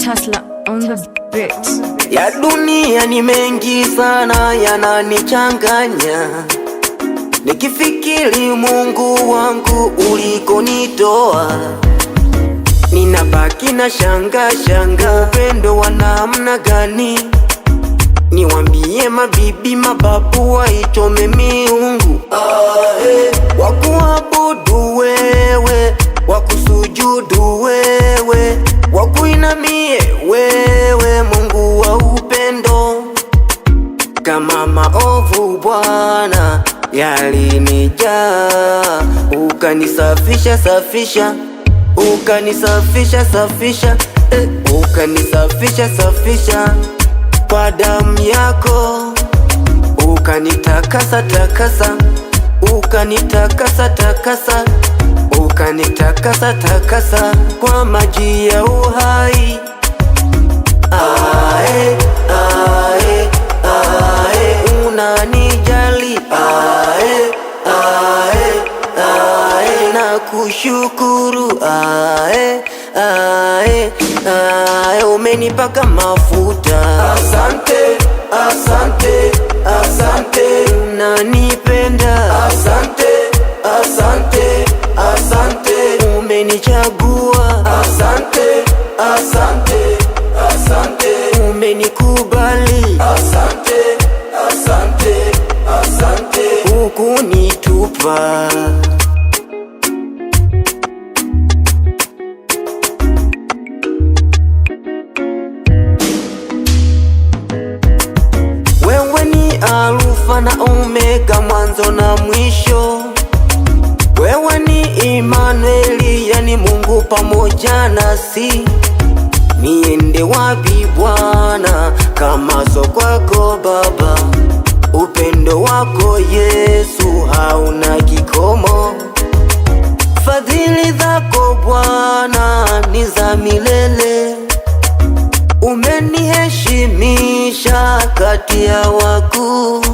Tesla on the beat. Ya dunia ni mengi sana yananichanganya, nikifikiri Mungu wangu ulikonitoa, ninabaki na shanga. Upendo wa namna gani? Niwambie mabibi mababu waichome miungu, wakuabudu wewe, wakusujudu wewe, wakuinamie wewe, Mungu wa upendo. Kama maovu Bwana yalinijaa, ukanisafisha safisha, ukanisafisha safisha, ukanisafisha safisha kwa damu yako, ukanitakasa takasa, ukanitakasa takasa, ukanitakasa takasa kwa maji ya uhai. Ae, ae, ae, unanijali. Ae, ae, ae, nakushukuru. Ae, ae, ae, umenipaka mafuta. Asante, asante, asante, unanipenda. Asante, asante, asante, umenichagua. Asante, asante, asante, umenikubali. Asante, asante, asante, hukunitupa. Wewe ni Alfa na Omega, mwanzo na mwisho. Wewe ni Immanueli, yani Mungu pamoja nasi. Niende wapi Bwana kama so kwako Baba? Upendo wako Yesu hauna kikomo. Fadhili zako Bwana ni za milele. Umeniheshimisha kati ya wakuu.